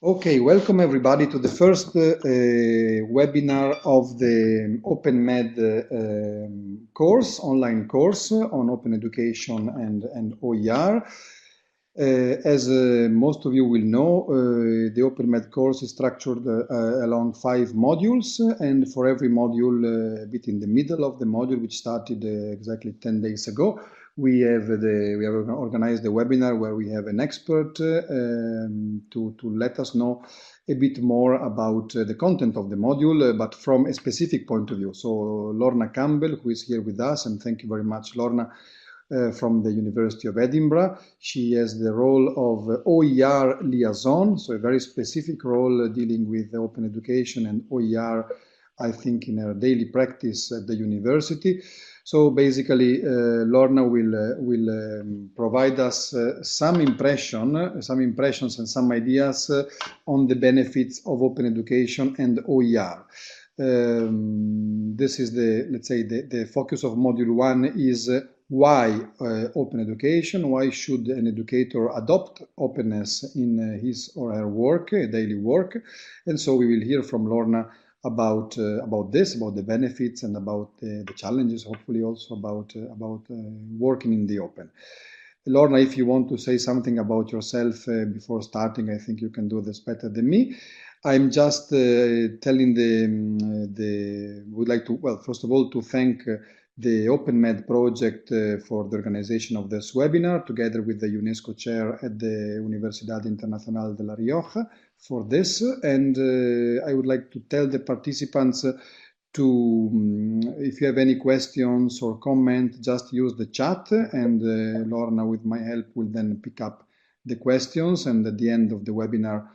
Okay, welcome everybody to the first webinar of the OpenMed course, online course on open education and OER. As most of you will know, the OpenMed course is structured along 5 modules, and for every module, a bit in the middle of the module, which started exactly 10 days ago, we have organized a webinar where we have an expert to let us know a bit more about the content of the module, but from a specific point of view. So Lorna Campbell, who is here with us, and thank you very much, Lorna, from the University of Edinburgh. She has the role of OER liaison, so a very specific role dealing with open education and OER, I think, in her daily practice at the university. So basically, Lorna will provide us some impressions and some ideas on the benefits of open education and OER. This is let's say, the focus of Module 1 is why open education, why should an educator adopt openness in his or her work, daily work. And so we will hear from Lorna about this, about the benefits and about the challenges, hopefully also about working in the open. Lorna, if you want to say something about yourself before starting, I think you can do this better than me. I'm just telling would like to, well, first of all, to thank the OpenMed project for the organization of this webinar, together with the UNESCO chair at the Universidad Internacional de La Rioja for this. And I would like to tell the participants if you have any questions or comment, just use the chat, and Lorna, with my help, will then pick up the questions. And at the end of the webinar,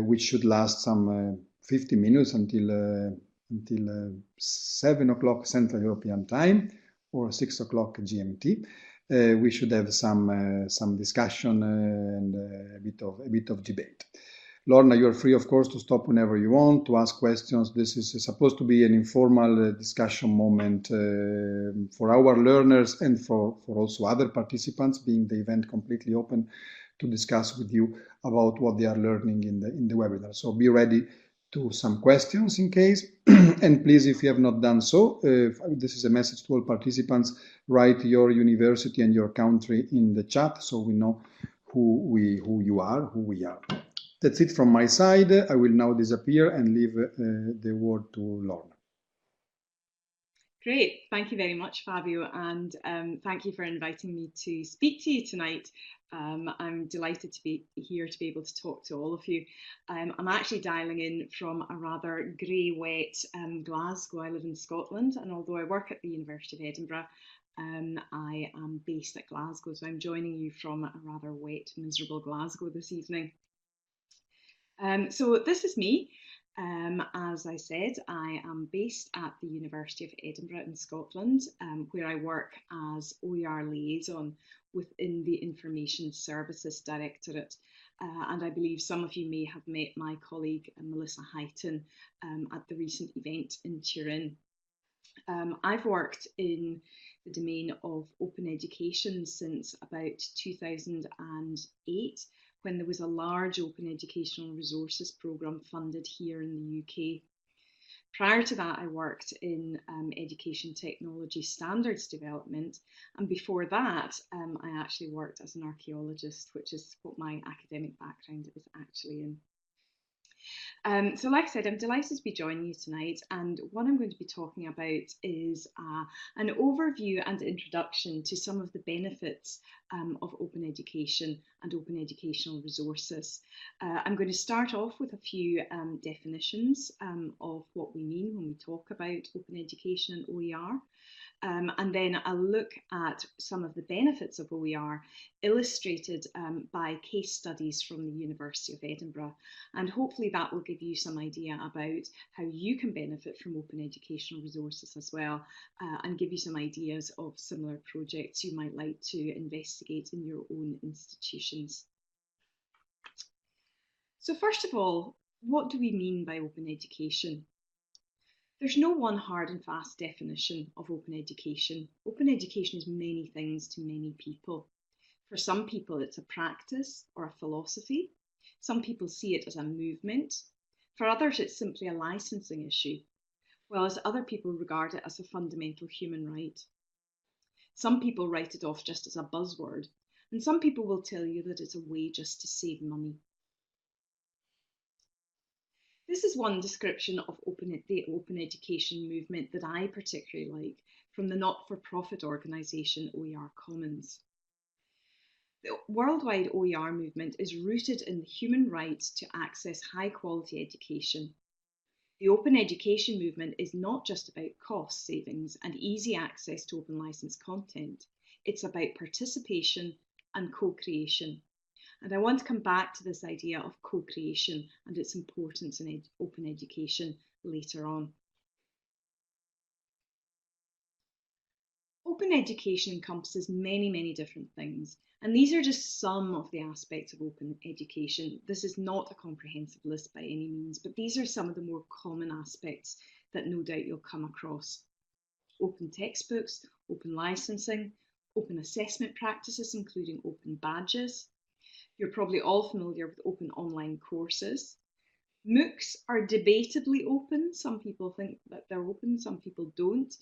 which should last some 50 minutes until 7 o'clock Central European Time or 6 o'clock GMT, we should have some discussion and a bit of debate. Lorna, you are free, of course, to stop whenever you want, to ask questions. This is supposed to be an informal discussion moment for our learners and for also other participants, being the event completely open to discuss with you about what they are learning in the webinar. So be ready to some questions in case. And please, if you have not done so, this is a message to all participants, write your university and your country in the chat so we know who we are. That's it from my side. I will now disappear and leave the word to Lorna. Great, thank you very much, Fabio, and thank you for inviting me to speak to you tonight. I'm delighted to be here to be able to talk to all of you. I'm actually dialing in from a rather grey, wet Glasgow. I live in Scotland, and although I work at the University of Edinburgh, I am based at Glasgow, so I'm joining you from a rather wet, miserable Glasgow this evening. So this is me. As I said, I am based at the University of Edinburgh in Scotland, where I work as OER liaison within the Information Services Directorate. And I believe some of you may have met my colleague Melissa Heighton at the recent event in Turin. I've worked in the domain of open education since about 2008, when there was a large open educational resources programme funded here in the UK. Prior to that, I worked in education technology standards development, and before that, I actually worked as an archaeologist, which is what my academic background is actually in. So like I said, I'm delighted to be joining you tonight, and what I'm going to be talking about is an overview and introduction to some of the benefits of open education and open educational resources. I'm going to start off with a few definitions of what we mean when we talk about open education and OER. And then I'll look at some of the benefits of OER illustrated by case studies from the University of Edinburgh. And hopefully that will give you some idea about how you can benefit from open educational resources as well, and give you some ideas of similar projects you might like to investigate in your own institutions. So first of all, what do we mean by open education? There's no one hard and fast definition of open education. Open education is many things to many people. For some people, it's a practice or a philosophy. Some people see it as a movement. For others, it's simply a licensing issue, whereas other people regard it as a fundamental human right. Some people write it off just as a buzzword, and some people will tell you that it's a way just to save money. This is one description of the open education movement that I particularly like, from the not-for-profit organisation OER Commons. The worldwide OER movement is rooted in the human right to access high-quality education. The open education movement is not just about cost savings and easy access to open licence content. It's about participation and co-creation. And I want to come back to this idea of co-creation and its importance in open education later on. Open education encompasses many, many different things, and these are just some of the aspects of open education. This is not a comprehensive list by any means, but these are some of the more common aspects that no doubt you'll come across. Open textbooks, open licensing, open assessment practices, including open badges. You're probably all familiar with open online courses. MOOCs are debatably open. Some people think that they're open, some people don't.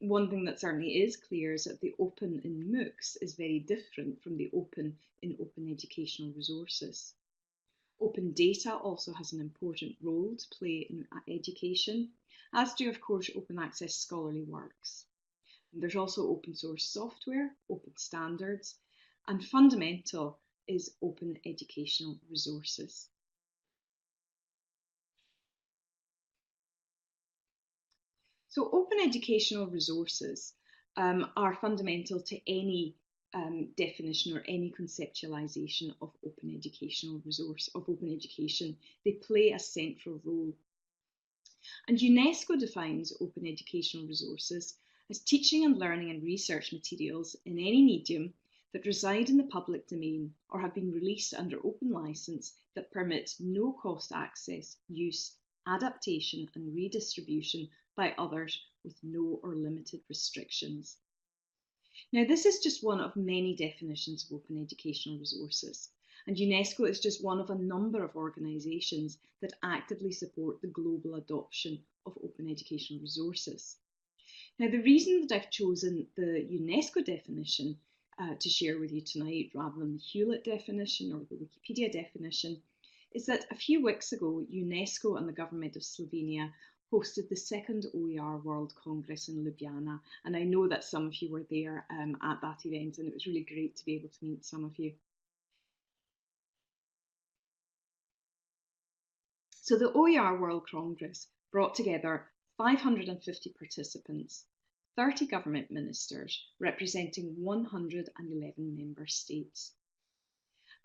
One thing that certainly is clear is that the open in MOOCs is very different from the open in open educational resources. Open data also has an important role to play in education, as do, of course, open access scholarly works. And there's also open source software, open standards, and fundamental is open educational resources. So open educational resources are fundamental to any definition or any conceptualization of open educational resource, of open education. They play a central role. And UNESCO defines open educational resources as teaching and learning and research materials in any medium that reside in the public domain or have been released under open license that permit no cost access, use, adaptation and redistribution by others with no or limited restrictions. Now, this is just one of many definitions of open educational resources, and UNESCO is just one of a number of organisations that actively support the global adoption of open educational resources. Now, the reason that I've chosen the UNESCO definition to share with you tonight rather than the Hewlett definition or the Wikipedia definition is that a few weeks ago, UNESCO and the government of Slovenia hosted the second OER World Congress in Ljubljana. And I know that some of you were there at that event, and it was really great to be able to meet some of you. So the OER World Congress brought together 550 participants, 30 government ministers representing 111 member states.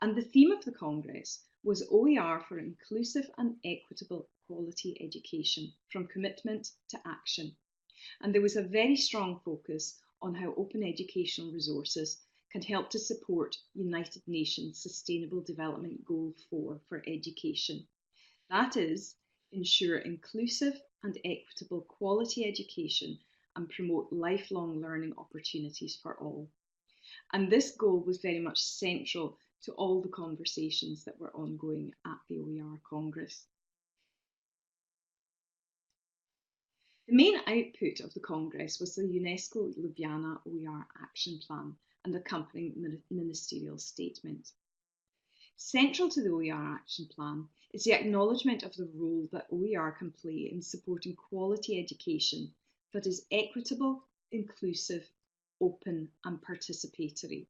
And the theme of the Congress was OER for inclusive and equitable quality education, from commitment to action. And there was a very strong focus on how open educational resources can help to support United Nations Sustainable Development Goal 4 for education. That is, ensure inclusive and equitable quality education and promote lifelong learning opportunities for all. And this goal was very much central to all the conversations that were ongoing at the OER Congress. The main output of the Congress was the UNESCO Ljubljana OER Action Plan and accompanying ministerial statement. Central to the OER Action Plan is the acknowledgement of the role that OER can play in supporting quality education that is equitable, inclusive, open and participatory.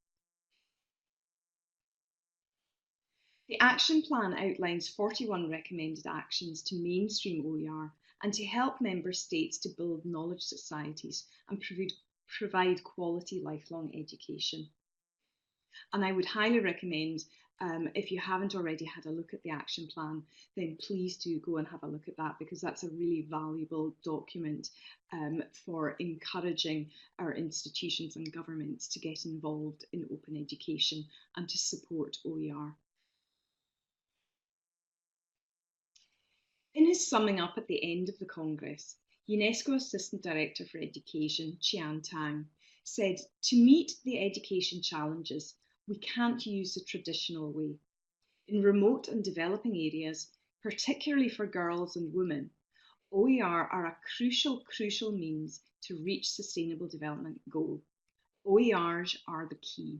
The Action Plan outlines 41 recommended actions to mainstream OER and to help member states to build knowledge societies and provide quality lifelong education. And I would highly recommend, if you haven't already had a look at the Action Plan, then please do go and have a look at that, because that's a really valuable document for encouraging our institutions and governments to get involved in open education and to support OER. In his summing up at the end of the Congress, UNESCO Assistant Director for Education, Qian Tang, said, "To meet the education challenges, we can't use the traditional way. In remote and developing areas, particularly for girls and women, OER are a crucial means to reach Sustainable Development Goal. OERs are the key.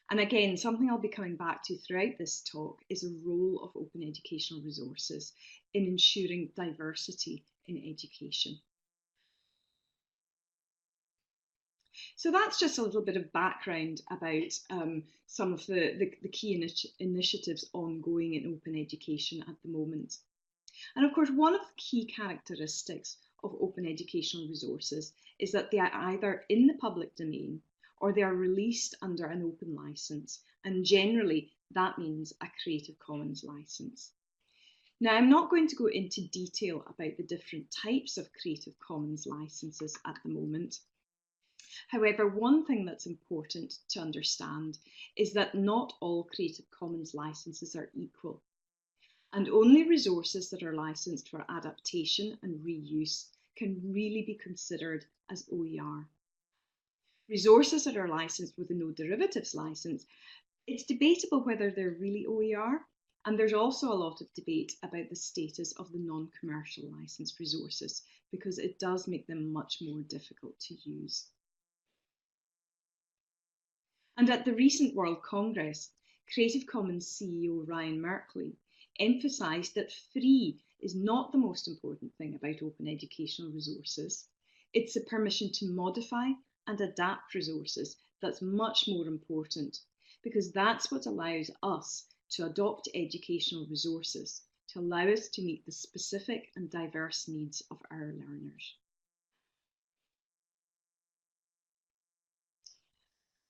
And again, something I'll be coming back to throughout this talk is the role of open educational resources in ensuring diversity in education. So that's just a little bit of background about some of the key initiatives ongoing in open education at the moment. And of course, one of the key characteristics of open educational resources is that they are either in the public domain or they are released under an open license. And generally, that means a Creative Commons license. Now, I'm not going to go into detail about the different types of Creative Commons licenses at the moment. However, one thing that's important to understand is that not all Creative Commons licenses are equal, and only resources that are licensed for adaptation and reuse can really be considered as OER. Resources that are licensed with a no derivatives license, it's debatable whether they're really OER, and there's also a lot of debate about the status of the non-commercial licensed resources because it does make them much more difficult to use. And at the recent World Congress, Creative Commons CEO Ryan Merkley emphasised that free is not the most important thing about open educational resources. It's the permission to modify and adapt resources that's much more important, because that's what allows us to adopt educational resources to allow us to meet the specific and diverse needs of our learners.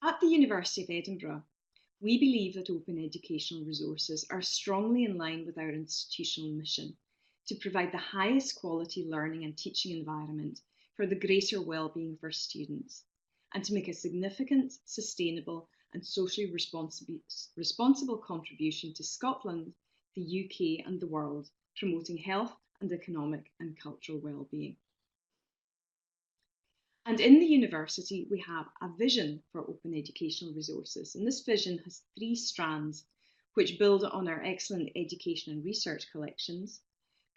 At the University of Edinburgh, we believe that open educational resources are strongly in line with our institutional mission to provide the highest quality learning and teaching environment for the greater well-being of our students, and to make a significant, sustainable and socially responsible contribution to Scotland, the UK and the world, promoting health and economic and cultural well-being. And in the university, we have a vision for open educational resources. And this vision has 3 strands, which build on our excellent education and research collections,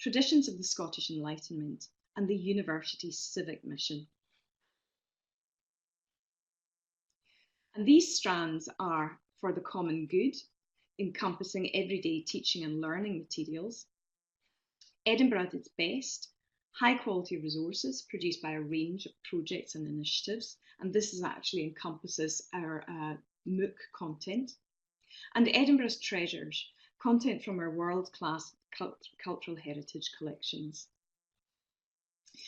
traditions of the Scottish Enlightenment, and the university's civic mission. And these strands are for the common good, encompassing everyday teaching and learning materials, Edinburgh at its best, high quality resources produced by a range of projects and initiatives, and this actually encompasses our MOOC content, and Edinburgh's treasures, content from our world-class cultural heritage collections.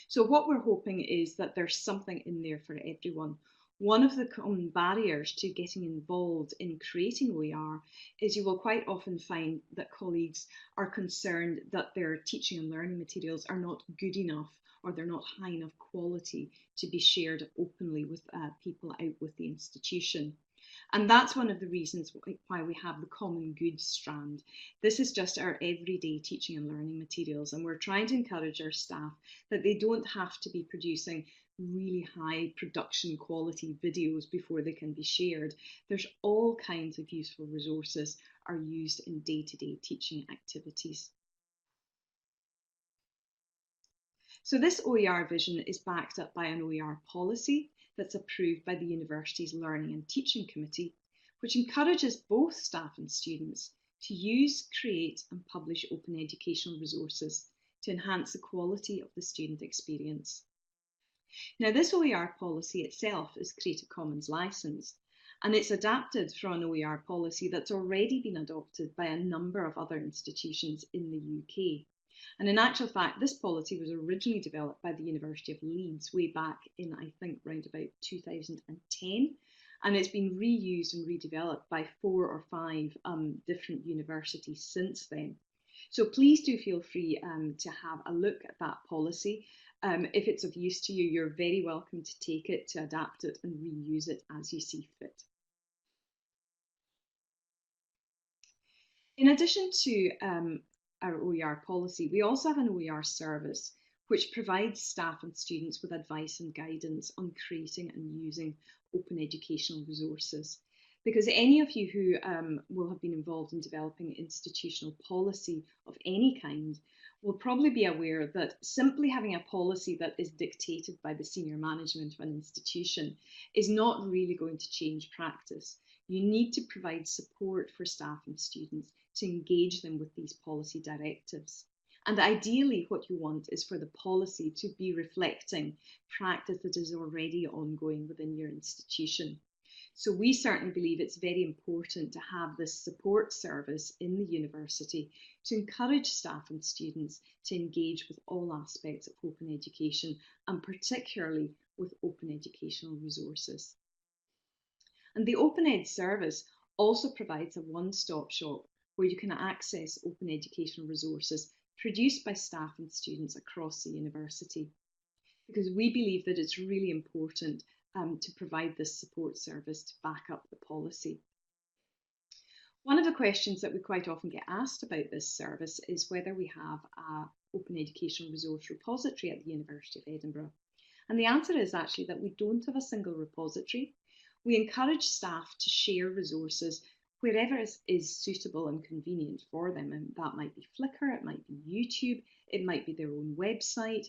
So what we're hoping is that there's something in there for everyone. One of the common barriers to getting involved in creating OER is you will quite often find that colleagues are concerned that their teaching and learning materials are not good enough or they're not high enough quality to be shared openly with people out with the institution. And that's one of the reasons why we have the common good strand. This is just our everyday teaching and learning materials, and we're trying to encourage our staff that they don't have to be producing really high production quality videos before they can be shared. There's all kinds of useful resources are used in day-to-day teaching activities. So this OER vision is backed up by an OER policy that's approved by the university's Learning and Teaching Committee, which encourages both staff and students to use, create and publish open educational resources to enhance the quality of the student experience. Now, this OER policy itself is Creative Commons licensed, and it's adapted from an OER policy that's already been adopted by a number of other institutions in the UK. And in actual fact, this policy was originally developed by the University of Leeds way back in, I think, around about 2010. And it's been reused and redeveloped by 4 or 5 different universities since then. So please do feel free to have a look at that policy. If it's of use to you, you're very welcome to take it, to adapt it and reuse it as you see fit. In addition to our OER policy, we also have an OER service which provides staff and students with advice and guidance on creating and using open educational resources. because any of you who will have been involved in developing institutional policy of any kind will probably be aware that simply having a policy that is dictated by the senior management of an institution is not really going to change practice. You need to provide support for staff and students to engage them with these policy directives. And ideally, what you want is for the policy to be reflecting practice that is already ongoing within your institution. So we certainly believe it's very important to have this support service in the university to encourage staff and students to engage with all aspects of open education, and particularly with open educational resources. And the OpenEd service also provides a one-stop shop where you can access open educational resources produced by staff and students across the university, because we believe that it's really important to provide this support service to back up the policy. One of the questions that we quite often get asked about this service is whether we have an open educational resource repository at the University of Edinburgh. And the answer is actually that we don't have a single repository. We encourage staff to share resources wherever is suitable and convenient for them. And that might be Flickr, it might be YouTube, it might be their own website.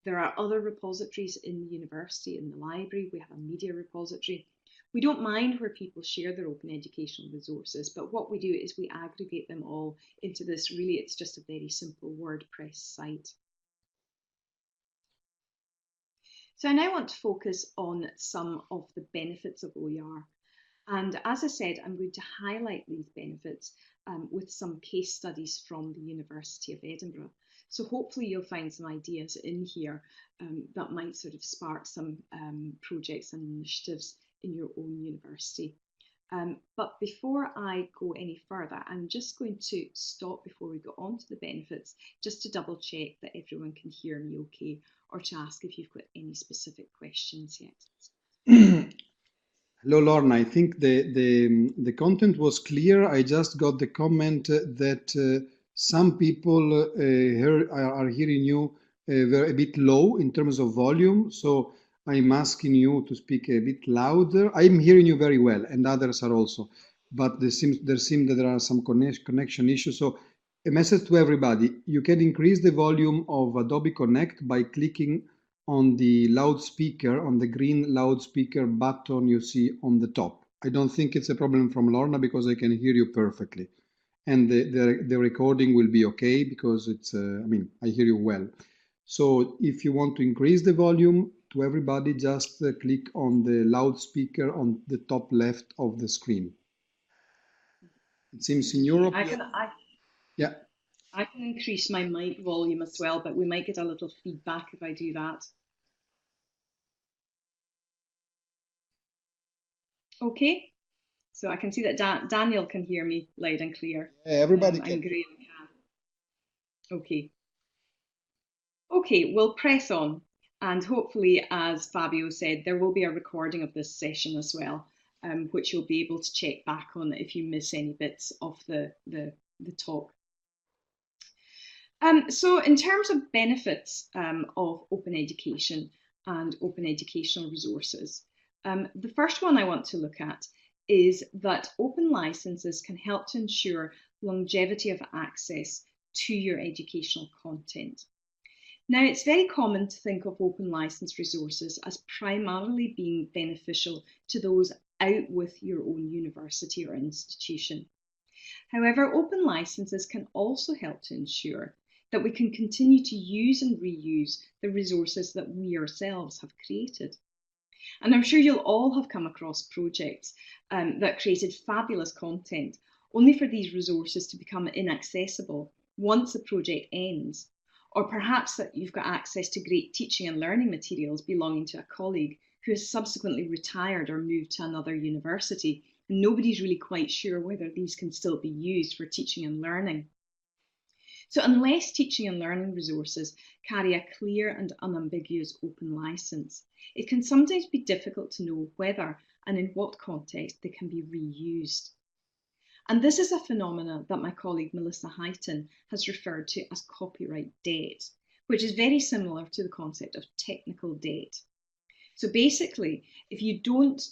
There are other repositories in the university, in the library. We have a media repository. We don't mind where people share their open educational resources, but what we do is we aggregate them all into this. Really, it's just a very simple WordPress site. So I now want to focus on some of the benefits of OER. And as I said, I'm going to highlight these benefits with some case studies from the University of Edinburgh. So hopefully you'll find some ideas in here that might sort of spark some projects and initiatives in your own university. But before I go any further, I'm just going to stop before we go on to the benefits, just to double check that everyone can hear me okay, or to ask if you've got any specific questions yet. Hello, Lorna. I think the content was clear. I just got the comment that some people are hearing you a bit low in terms of volume. So I'm asking you to speak a bit louder. I'm hearing you very well, and others are also. But there seems that there are some connection issues. So a message to everybody: you can increase the volume of Adobe Connect by clicking on the loudspeaker, on the green loudspeaker button you see on the top. I don't think it's a problem from Lorna because I can hear you perfectly. And the recording will be okay because it's, I hear you well. So if you want to increase the volume to everybody, just click on the loudspeaker on the top left of the screen. It seems in Europe. Yeah. I can increase my mic volume as well, but we might get a little feedback if I do that. Okay, so I can see that Daniel can hear me loud and clear. Yeah, everybody can. And Graham can. Okay. Okay, we'll press on. And hopefully, as Fabio said, there will be a recording of this session as well, which you'll be able to check back on if you miss any bits of the talk. So in terms of benefits of open education and open educational resources, the first one I want to look at is that open licenses can help to ensure longevity of access to your educational content. Now, it's very common to think of open license resources as primarily being beneficial to those out with your own university or institution. However, open licenses can also help to ensure that we can continue to use and reuse the resources that we ourselves have created. And I'm sure you'll all have come across projects that created fabulous content, only for these resources to become inaccessible once the project ends. Or perhaps that you've got access to great teaching and learning materials belonging to a colleague who has subsequently retired or moved to another university, and nobody's really quite sure whether these can still be used for teaching and learning. So unless teaching and learning resources carry a clear and unambiguous open license, it can sometimes be difficult to know whether and in what context they can be reused. And this is a phenomenon that my colleague Melissa Highton has referred to as copyright debt, which is very similar to the concept of technical debt. So basically, if you don't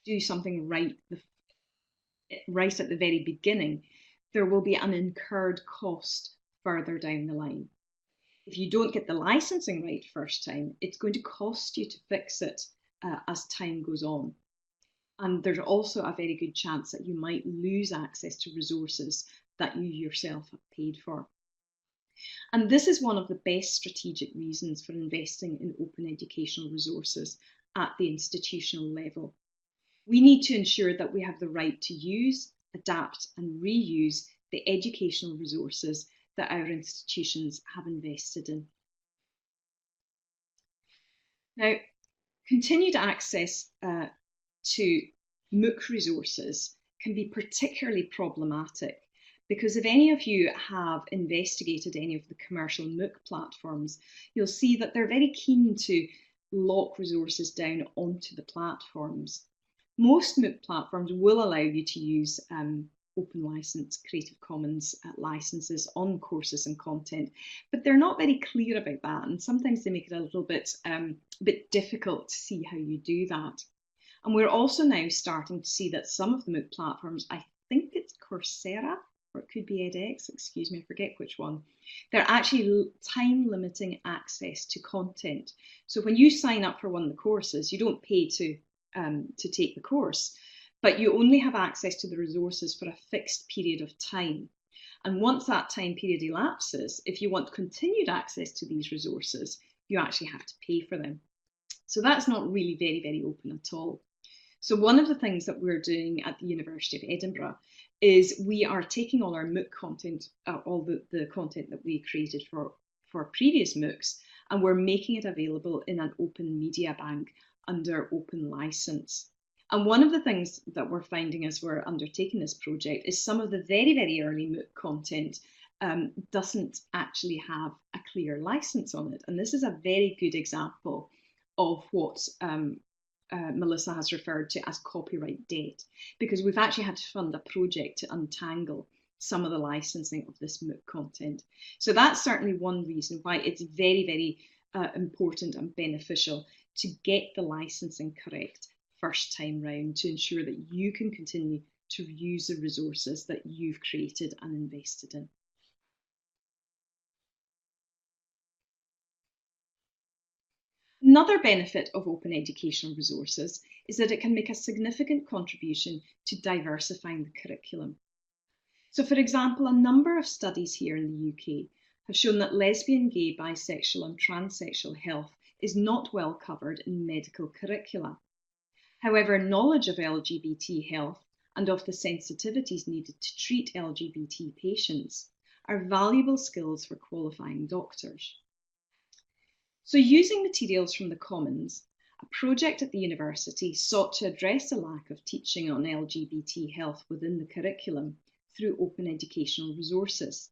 do something right right at the very beginning, there will be an incurred cost further down the line. If you don't get the licensing right first time, it's going to cost you to fix it as time goes on. And there's also a very good chance that you might lose access to resources that you yourself have paid for. And this is one of the best strategic reasons for investing in open educational resources at the institutional level. We need to ensure that we have the right to use, adapt, and reuse the educational resources that our institutions have invested in. Now, continued access to MOOC resources can be particularly problematic because if any of you have investigated any of the commercial MOOC platforms, you'll see that they're very keen to lock resources down onto the platforms. Most MOOC platforms will allow you to use open license Creative Commons licenses on courses and content, but they're not very clear about that, and sometimes they make it a little bit difficult to see how you do that. And we're also now starting to see that some of the MOOC platforms, I think it's Coursera, or it could be edX, excuse me, I forget which one, they're actually time limiting access to content. So when you sign up for one of the courses, you don't pay to take the course, but you only have access to the resources for a fixed period of time. And once that time period elapses, if you want continued access to these resources, you actually have to pay for them. So that's not really very, very open at all. So one of the things that we're doing at the University of Edinburgh is we are taking all our MOOC content, all the content that we created for previous MOOCs, and we're making it available in an open media bank under open license. And one of the things that we're finding as we're undertaking this project is some of the very, very early MOOC content doesn't actually have a clear license on it. And this is a very good example of what Melissa has referred to as copyright debt, because we've actually had to fund a project to untangle some of the licensing of this MOOC content. So that's certainly one reason why it's very, very important and beneficial to get the licensing correct first time round to ensure that you can continue to use the resources that you've created and invested in. Another benefit of open educational resources is that it can make a significant contribution to diversifying the curriculum. So for example, a number of studies here in the UK have shown that lesbian, gay, bisexual and transsexual health is not well covered in medical curricula. However, knowledge of LGBT health and of the sensitivities needed to treat LGBT patients are valuable skills for qualifying doctors. So using materials from the Commons, a project at the university sought to address the lack of teaching on LGBT health within the curriculum through open educational resources.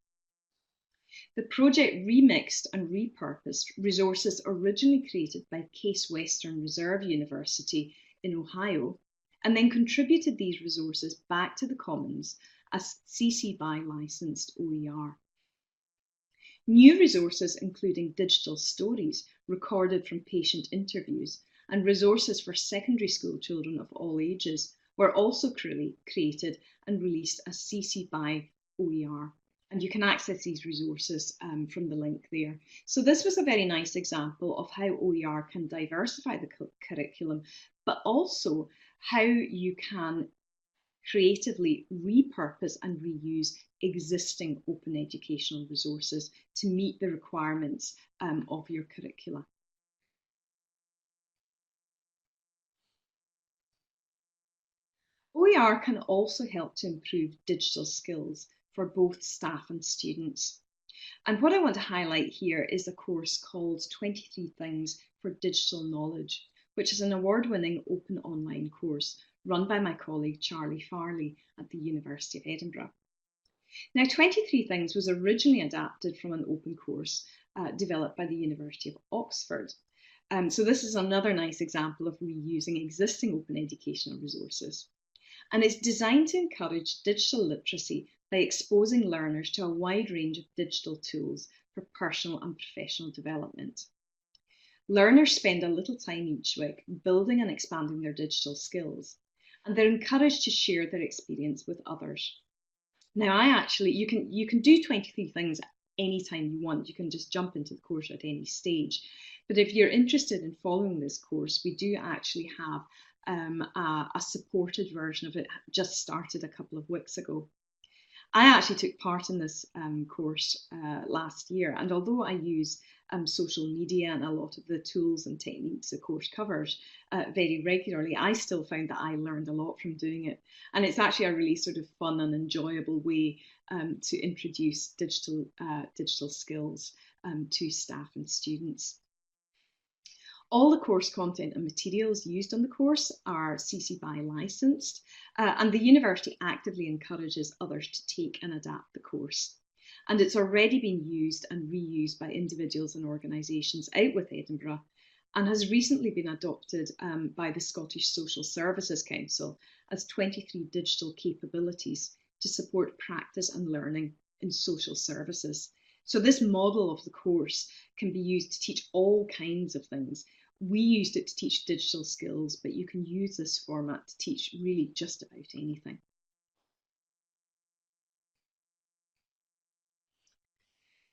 The project remixed and repurposed resources originally created by Case Western Reserve University in Ohio, and then contributed these resources back to the Commons as CC BY licensed OER. New resources including digital stories recorded from patient interviews and resources for secondary school children of all ages were also created and released as CC BY OER. And you can access these resources from the link there. So this was a very nice example of how OER can diversify the curriculum, but also how you can creatively repurpose and reuse existing open educational resources to meet the requirements of your curricula. OER can also help to improve digital skills for both staff and students. And what I want to highlight here is a course called 23 Things for Digital Knowledge, which is an award-winning open online course run by my colleague Charlie Farley at the University of Edinburgh. Now, 23 Things was originally adapted from an open course developed by the University of Oxford. So this is another nice example of reusing existing open educational resources. And it's designed to encourage digital literacy by exposing learners to a wide range of digital tools for personal and professional development. Learners spend a little time each week building and expanding their digital skills. and they're encouraged to share their experience with others. Now, you can do 23 things anytime you want. You can just jump into the course at any stage. But if you're interested in following this course, we do actually have a supported version of it, just started a couple of weeks ago. I actually took part in this course last year, and although I use social media and a lot of the tools and techniques the course covers very regularly, I still found that I learned a lot from doing it. And it's actually a really sort of fun and enjoyable way to introduce digital skills to staff and students. All the course content and materials used on the course are CC BY licensed, and the university actively encourages others to take and adapt the course. And it's already been used and reused by individuals and organisations out with Edinburgh, and has recently been adopted by the Scottish Social Services Council as 23 digital capabilities to support practice and learning in social services. So this model of the course can be used to teach all kinds of things. We used it to teach digital skills, but you can use this format to teach really just about anything.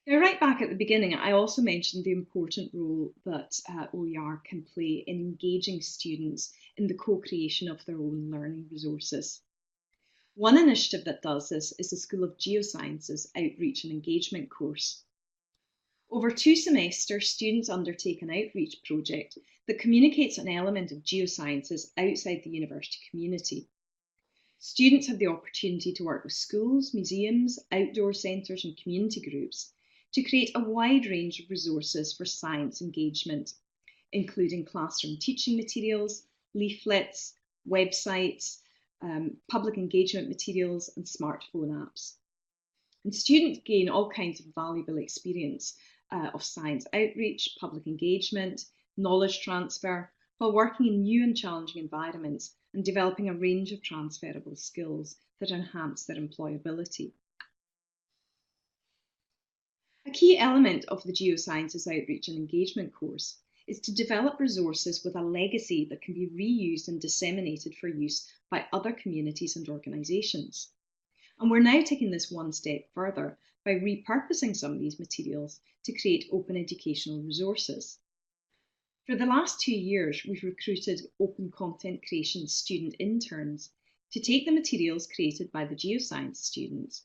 Now, right back at the beginning, I also mentioned the important role that OER can play in engaging students in the co-creation of their own learning resources. One initiative that does this is the School of Geosciences Outreach and Engagement course. Over 2 semesters, students undertake an outreach project that communicates an element of geosciences outside the university community. Students have the opportunity to work with schools, museums, outdoor centres and community groups to create a wide range of resources for science engagement, including classroom teaching materials, leaflets, websites, public engagement materials and smartphone apps. And students gain all kinds of valuable experience of science outreach, public engagement, knowledge transfer, while working in new and challenging environments and developing a range of transferable skills that enhance their employability. A key element of the Geosciences Outreach and Engagement course is to develop resources with a legacy that can be reused and disseminated for use by other communities and organisations. And we're now taking this one step further by repurposing some of these materials to create open educational resources. For the last 2 years, we've recruited open content creation student interns to take the materials created by the geoscience students,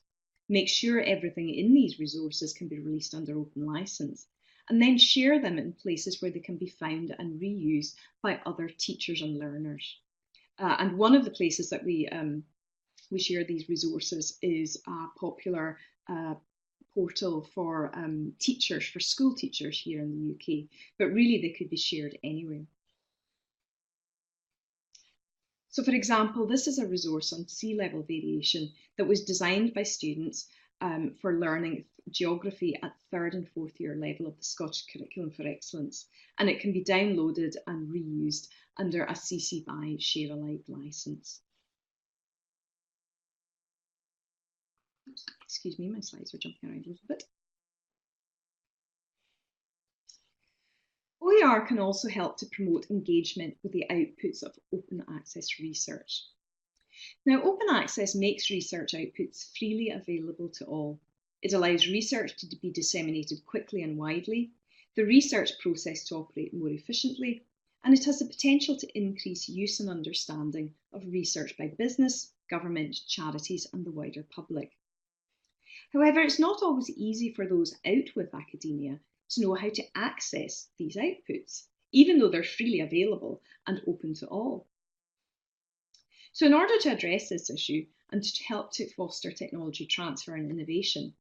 make sure everything in these resources can be released under open license, and then share them in places where they can be found and reused by other teachers and learners. And one of the places that we share these resources is a popular portal for teachers, for school teachers here in the UK, but really they could be shared anywhere. So for example, this is a resource on sea level variation that was designed by students for learning geography at 3rd and 4th year level of the Scottish Curriculum for Excellence, and it can be downloaded and reused under a CC BY Share Alike licence. Excuse me, my slides are jumping around a little bit. OER can also help to promote engagement with the outputs of open access research. Now, open access makes research outputs freely available to all. It allows research to be disseminated quickly and widely, the research process to operate more efficiently, and it has the potential to increase use and understanding of research by business, government, charities, and the wider public. However, it's not always easy for those out with academia to know how to access these outputs, even though they're freely available and open to all. So in order to address this issue and to help to foster technology transfer and innovation,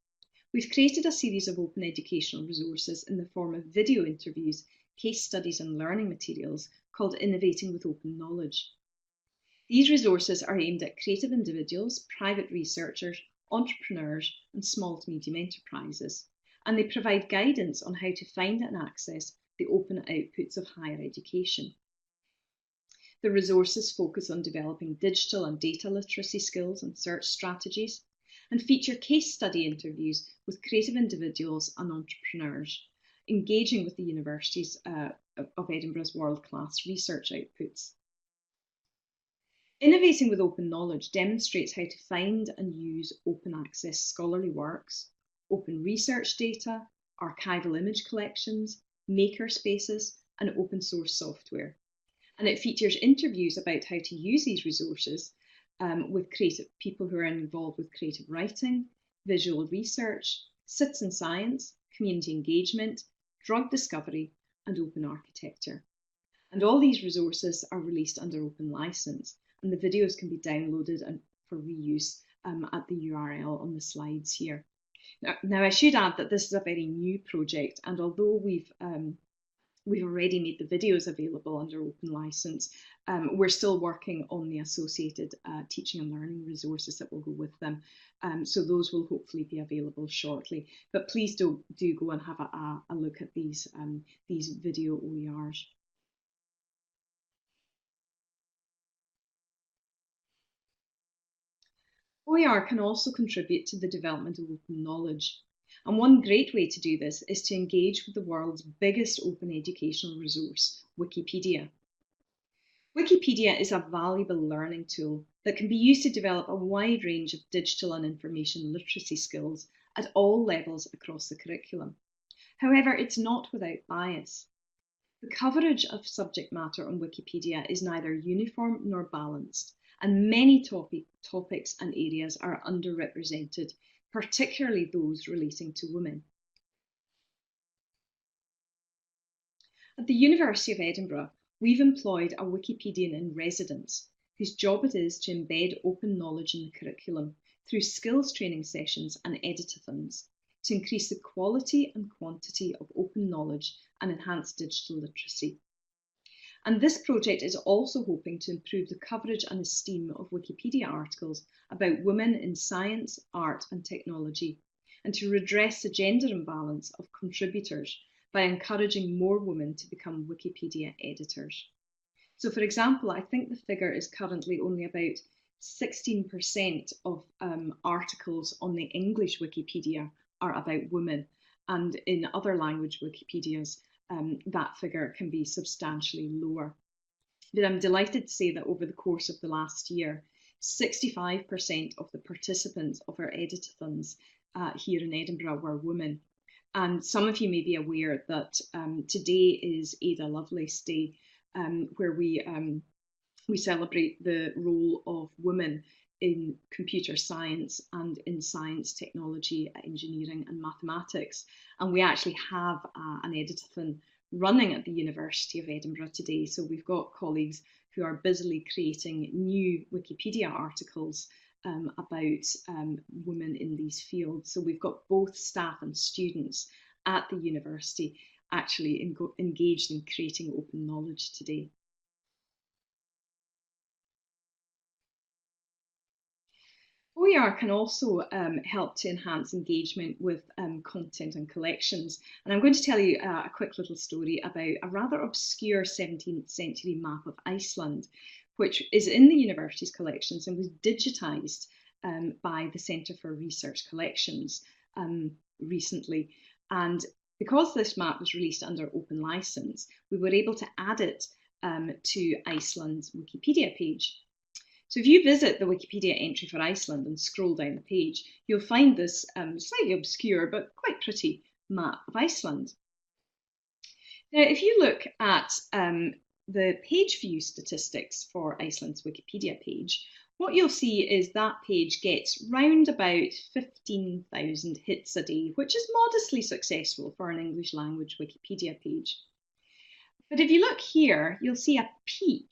we've created a series of open educational resources in the form of video interviews, case studies and learning materials called Innovating with Open Knowledge. These resources are aimed at creative individuals, private researchers, entrepreneurs and small to medium enterprises, and they provide guidance on how to find and access the open outputs of higher education. The resources focus on developing digital and data literacy skills and search strategies, and feature case study interviews with creative individuals and entrepreneurs, engaging with the universities of Edinburgh's world-class research outputs. Innovating with open knowledge demonstrates how to find and use open access scholarly works, open research data, archival image collections, maker spaces, and open source software. And it features interviews about how to use these resources with creative people who are involved with creative writing, visual research, citizen science, community engagement, drug discovery, and open architecture. And all these resources are released under open license, and the videos can be downloaded and for reuse at the URL on the slides here. Now, I should add that this is a very new project, and although we've already made the videos available under open license, we're still working on the associated teaching and learning resources that will go with them. So those will hopefully be available shortly. But please do go and have a look at these video OERs. OER can also contribute to the development of open knowledge. And one great way to do this is to engage with the world's biggest open educational resource, Wikipedia. Wikipedia is a valuable learning tool that can be used to develop a wide range of digital and information literacy skills at all levels across the curriculum. However, it's not without bias. The coverage of subject matter on Wikipedia is neither uniform nor balanced, and many topics and areas are underrepresented, particularly those relating to women. At the University of Edinburgh, we've employed a Wikipedian in residence, whose job it is to embed open knowledge in the curriculum through skills training sessions and editathons to increase the quality and quantity of open knowledge and enhance digital literacy. And this project is also hoping to improve the coverage and esteem of Wikipedia articles about women in science, art and technology, and to redress the gender imbalance of contributors by encouraging more women to become Wikipedia editors. So for example, I think the figure is currently only about 16% of articles on the English Wikipedia are about women, and in other language Wikipedias, that figure can be substantially lower. But I'm delighted to say that over the course of the last year, 65% of the participants of our editathons here in Edinburgh were women. And some of you may be aware that today is Ada Lovelace Day, where we celebrate the role of women in computer science and in science, technology, engineering and mathematics. And we actually have an editathon running at the University of Edinburgh today. So we've got colleagues who are busily creating new Wikipedia articles about women in these fields. So we've got both staff and students at the university actually engaged in creating open knowledge today. OER can also help to enhance engagement with content and collections. And I'm going to tell you a quick little story about a rather obscure 17th century map of Iceland, which is in the university's collections and was digitised by the Centre for Research Collections recently. And because this map was released under open licence, we were able to add it to Iceland's Wikipedia page. So if you visit the Wikipedia entry for Iceland and scroll down the page, you'll find this slightly obscure but quite pretty map of Iceland. Now, if you look at the page view statistics for Iceland's Wikipedia page, what you'll see is that page gets round about 15,000 hits a day, which is modestly successful for an English language Wikipedia page. But if you look here, you'll see a peak.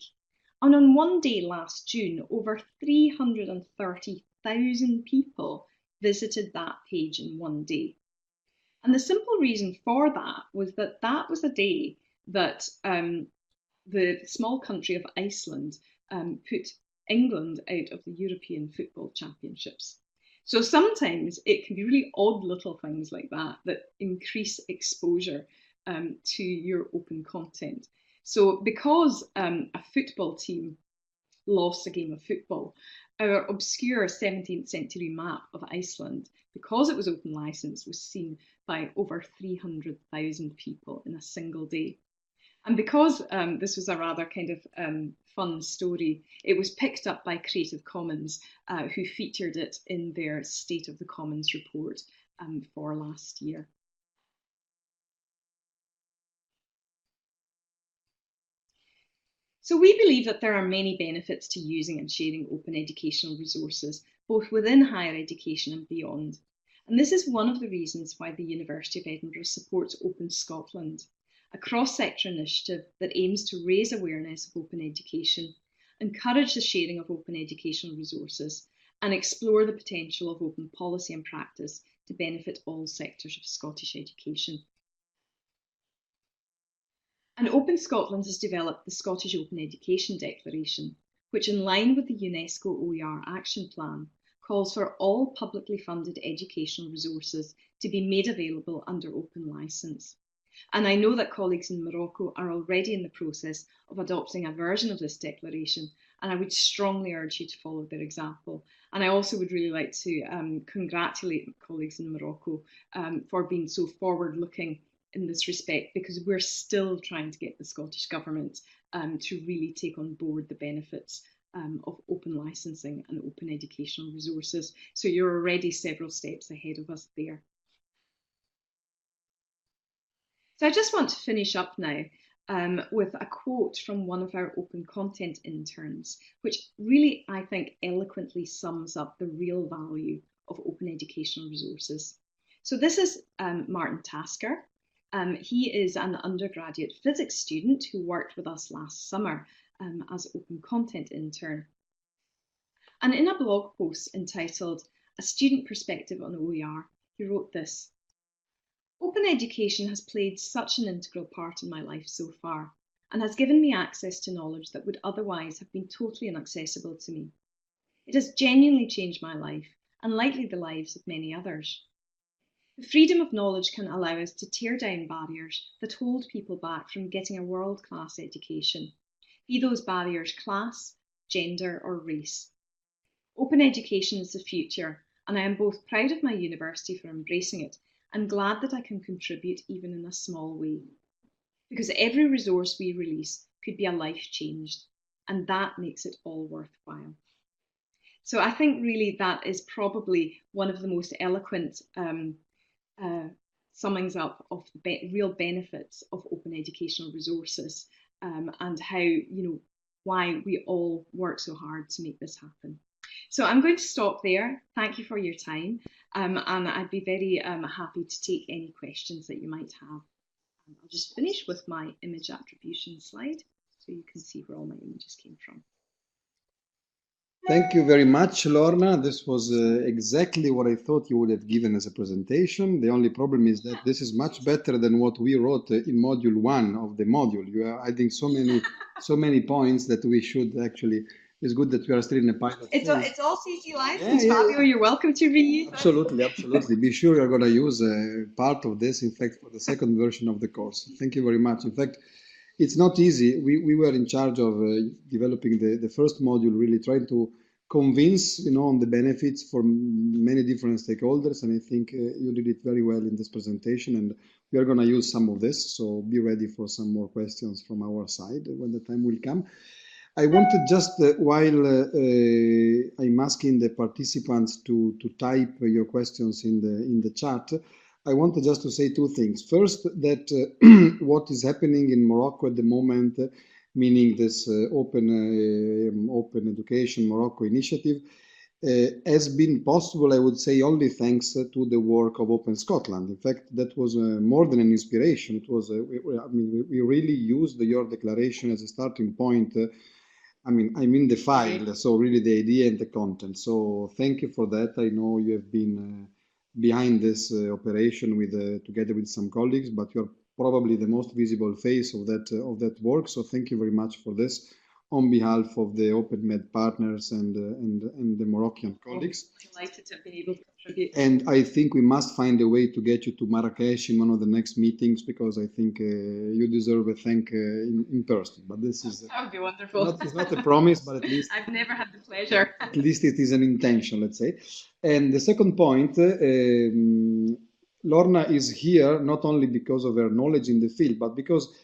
And on one day last June, over 330,000 people visited that page in one day. And the simple reason for that was a day that the small country of Iceland put England out of the European Football Championships. So sometimes it can be really odd little things like that increase exposure to your open content. So because a football team lost a game of football, our obscure 17th century map of Iceland, because it was open licence, was seen by over 300,000 people in a single day. And because this was a rather kind of fun story, it was picked up by Creative Commons, who featured it in their State of the Commons report for last year. So we believe that there are many benefits to using and sharing open educational resources, both within higher education and beyond. And this is one of the reasons why the University of Edinburgh supports Open Scotland, a cross-sector initiative that aims to raise awareness of open education, encourage the sharing of open educational resources, and explore the potential of open policy and practice to benefit all sectors of Scottish education. And Open Scotland has developed the Scottish Open Education Declaration, which, in line with the UNESCO OER Action Plan, calls for all publicly funded educational resources to be made available under open licence. And I know that colleagues in Morocco are already in the process of adopting a version of this declaration, and I would strongly urge you to follow their example. And I also would really like to congratulate colleagues in Morocco for being so forward-looking in this respect, because we're still trying to get the Scottish Government to really take on board the benefits of open licensing and open educational resources. So you're already several steps ahead of us there. So I just want to finish up now with a quote from one of our open content interns, which really, I think, eloquently sums up the real value of open educational resources. So this is Martin Tasker. He is an undergraduate physics student who worked with us last summer as open content intern. And in a blog post entitled "A Student Perspective on OER," he wrote this: "Open education has played such an integral part in my life so far, and has given me access to knowledge that would otherwise have been totally inaccessible to me. It has genuinely changed my life, and likely the lives of many others. The freedom of knowledge can allow us to tear down barriers that hold people back from getting a world-class education, be those barriers class, gender, or race. Open education is the future, and I am both proud of my university for embracing it and glad that I can contribute even in a small way. Because every resource we release could be a life changed, and that makes it all worthwhile." So I think really that is probably one of the most eloquent summings up of the real benefits of open educational resources and how, why we all work so hard to make this happen. So I'm going to stop there. Thank you for your time. And I'd be very happy to take any questions that you might have. I'll just finish with my image attribution slide so you can see where all my images came from. Thank you very much, Lorna. This was exactly what I thought you would have given as a presentation. The only problem is that this is much better than what we wrote in module 1 of the module. You are adding so many points that we should actually. It's good that we are still in a pilot phase. It's all CC license, Fabio. You're welcome to reuse. Absolutely. Be sure you're going to use part of this, in fact, for the second version of the course. Thank you very much. In fact, it's not easy. We were in charge of developing the first module, really trying to convince, on the benefits for many different stakeholders. And I think you did it very well in this presentation. And we are going to use some of this. So be ready for some more questions from our side when the time will come. I wanted just, while I'm asking the participants to type your questions in the chat, I wanted just to say two things. First, that what is happening in Morocco at the moment, meaning this Open Education Morocco initiative, has been possible, I would say, only thanks to the work of Open Scotland. In fact, that was more than an inspiration. It was, we really used your declaration as a starting point. I'm in the file, so really the idea and the content. So thank you for that. I know you have been behind this operation together with some colleagues, but you're probably the most visible face of that work. So thank you very much for this on behalf of the OpenMed partners and the Moroccan colleagues. Delighted to have been able to contribute. And I think we must find a way to get you to Marrakesh in one of the next meetings, because I think you deserve a thank in person. But this is that would be wonderful. It's not a promise, but at least I've never had the pleasure. At least it is an intention, let's say. And the second point, Lorna is here not only because of her knowledge in the field, but because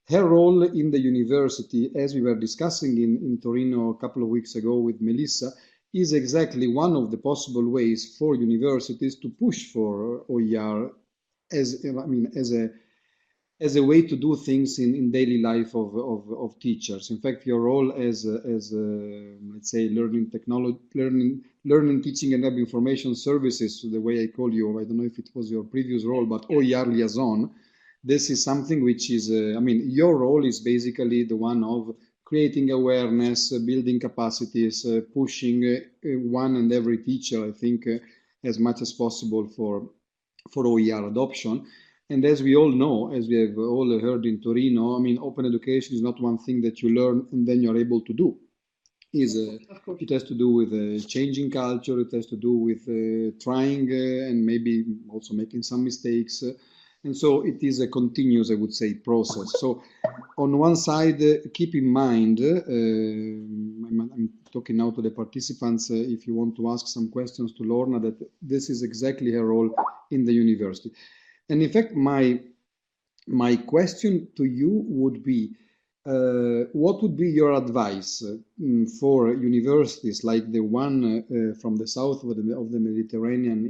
Her role in the university, as we were discussing in Torino a couple of weeks ago with Melissa, is exactly one of the possible ways for universities to push for OER as, I mean, as a way to do things in daily life of teachers. In fact, your role let's say, learning technology, learning, teaching, and web information services, the way I call you, I don't know if it was your previous role, but OER liaison, this is something which is, I mean, your role is basically the one of creating awareness, building capacities, pushing one and every teacher, I think, as much as possible for OER adoption. And as we all know, as we have all heard in Torino, I mean, open education is not one thing that you learn and then you're able to do. It has to do with changing culture, it has to do with trying and maybe also making some mistakes. And so it is a continuous, I would say, process. So on one side, keep in mind, I'm talking now to the participants, if you want to ask some questions to Lorna, that this is exactly her role in the university. And in fact, my question to you would be, what would be your advice for universities like the one from the south of the Mediterranean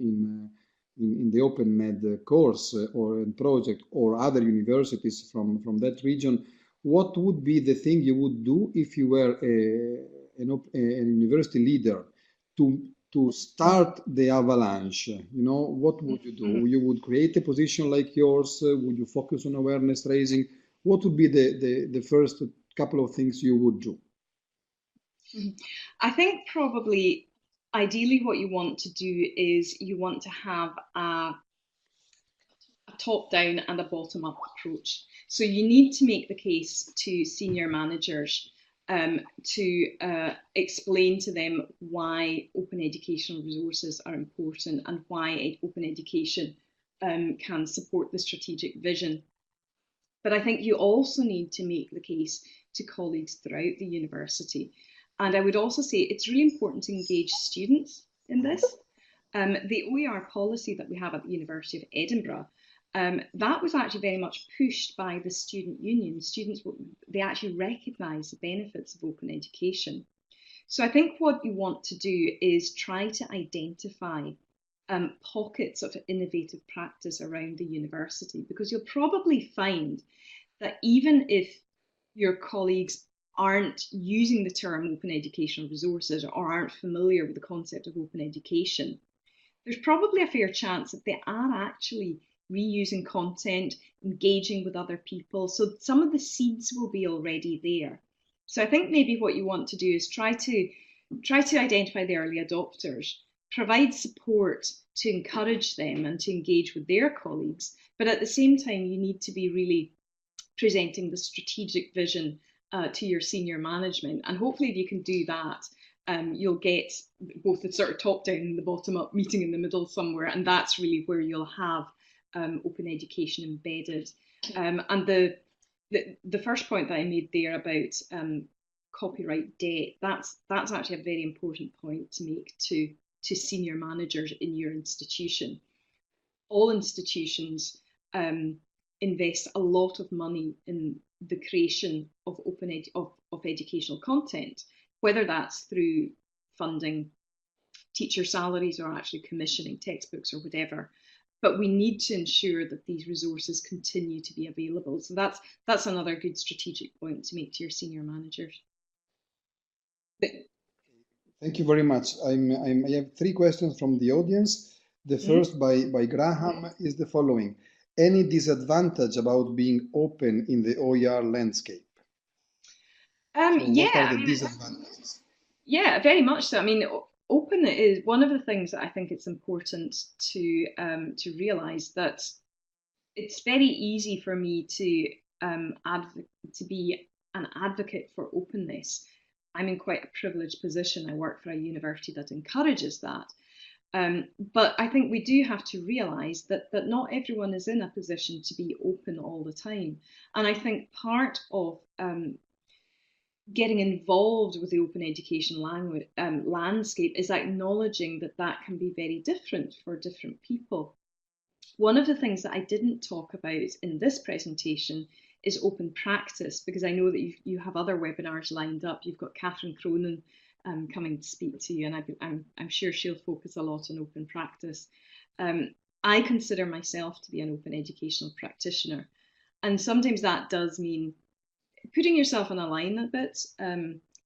in the OpenMed course or project, or other universities from that region? What would be the thing you would do if you were a university leader to start the avalanche? You know, what would you do? You would create a position like yours? Would you focus on awareness raising? What would be the first couple of things you would do? I think probably ideally what you want to do is you want to have a top-down and a bottom-up approach. So you need to make the case to senior managers to explain to them why open educational resources are important and why open education can support the strategic vision. But I think you also need to make the case to colleagues throughout the university. And I would also say it's really important to engage students in this. The OER policy that we have at the University of Edinburgh, that was actually very much pushed by the student union. Students, they actually recognise the benefits of open education. So I think what you want to do is try to identify pockets of innovative practice around the university, because you'll probably find that even if your colleagues aren't using the term open educational resources or aren't familiar with the concept of open education, there's probably a fair chance that they are actually reusing content, engaging with other people. So some of the seeds will be already there. So I think maybe what you want to do is try to identify the early adopters, provide support to encourage them and to engage with their colleagues. But at the same time, you need to be really presenting the strategic vision to your senior management. And hopefully if you can do that, you'll get both the sort of top down and the bottom up meeting in the middle somewhere. And that's really where you'll have open education embedded. And the first point that I made there about copyright debt, that's actually a very important point to make to senior managers in your institution. All institutions invest a lot of money in the creation of of educational content, whether that's through funding teacher salaries or actually commissioning textbooks or whatever. But we need to ensure that these resources continue to be available. So that's another good strategic point to make to your senior managers. Thank you very much. I have three questions from the audience. The first by Graham is the following. Any disadvantage about being open in the OER landscape? What are the disadvantages? Yeah, very much so. I mean, open is one of the things that I think it's important to realise, that it's very easy for me to be an advocate for openness. I'm in quite a privileged position. I work for a university that encourages that. But I think we do have to realise that not everyone is in a position to be open all the time. And I think part of getting involved with the open education landscape is acknowledging that can be very different for different people. One of the things that I didn't talk about in this presentation is open practice, because I know that you have other webinars lined up. You've got Catherine Cronin coming to speak to you, and I'm sure she'll focus a lot on open practice. I consider myself to be an open educational practitioner, and sometimes that does mean putting yourself on a line a bit,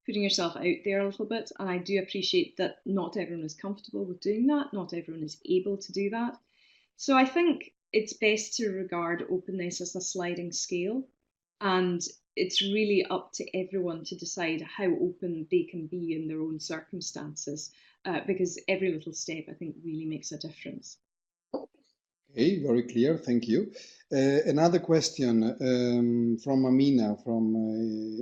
putting yourself out there a little bit. And I do appreciate that not everyone is comfortable with doing that, not everyone is able to do that. So I think it's best to regard openness as a sliding scale, and it's really up to everyone to decide how open they can be in their own circumstances, because every little step, I think, really makes a difference. Okay, very clear, thank you. Another question from Amina from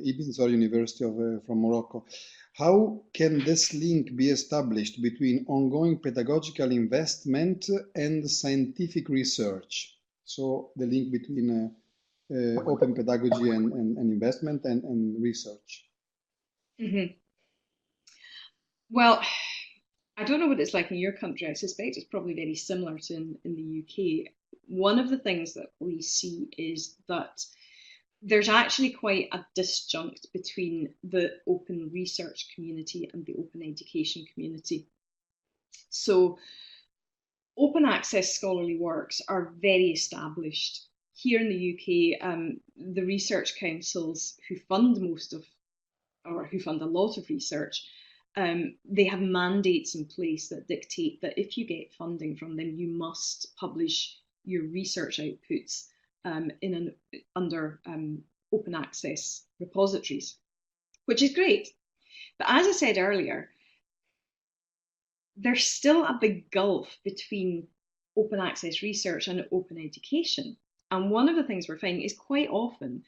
Ibn Zor University from Morocco. How can this link be established between ongoing pedagogical investment and scientific research? So the link between open pedagogy and investment and research. Mm-hmm. Well, I don't know what it's like in your country. I suspect it's probably very similar to in the UK. One of the things that we see is that there's actually quite a disjunct between the open research community and the open education community. So open access scholarly works are very established. Here in the UK, the research councils who fund who fund a lot of research, they have mandates in place that dictate that if you get funding from them, you must publish your research outputs under open access repositories, which is great. But as I said earlier, there's still a big gulf between open access research and open education. And one of the things we're finding is quite often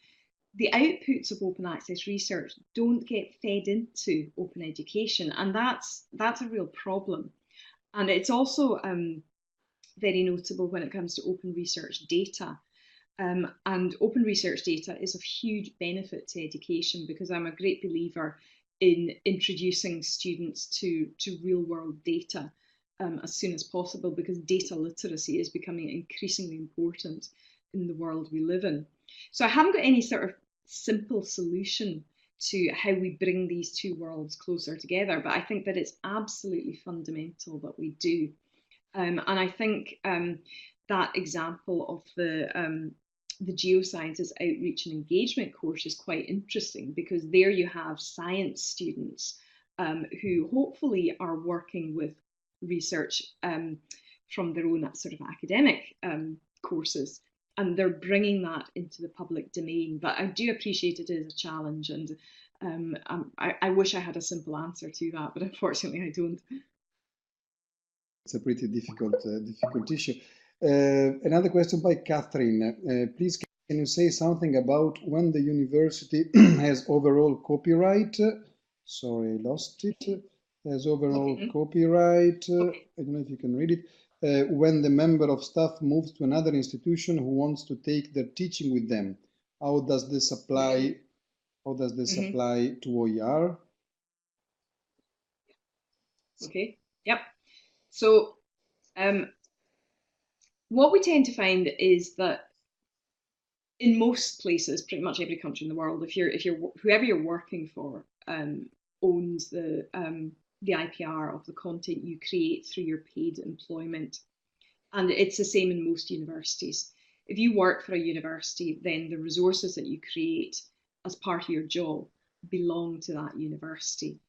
the outputs of open access research don't get fed into open education, and that's a real problem. And it's also very notable when it comes to open research data. And open research data is of huge benefit to education, because I'm a great believer in introducing students to real world data as soon as possible, because data literacy is becoming increasingly important in the world we live in. So I haven't got any sort of simple solution to how we bring these two worlds closer together, but I think that it's absolutely fundamental that we do. And I think that example of the geosciences outreach and engagement course is quite interesting, because there you have science students who hopefully are working with research from their own sort of academic courses, and they're bringing that into the public domain. But I do appreciate it is a challenge, and I wish I had a simple answer to that, but unfortunately I don't. It's a pretty difficult issue. Another question by Catherine. Please, can you say something about when the university has overall copyright? Sorry, I lost it. Has overall copyright. I don't know if you can read it. When the member of staff moves to another institution who wants to take their teaching with them, how does this apply? How does this apply to OER? Okay. Yep. So what we tend to find is that in most places, pretty much every country in the world, whoever you're working for owns the IPR of the content you create through your paid employment. And it's the same in most universities. If you work for a university, then the resources that you create as part of your job belong to that university.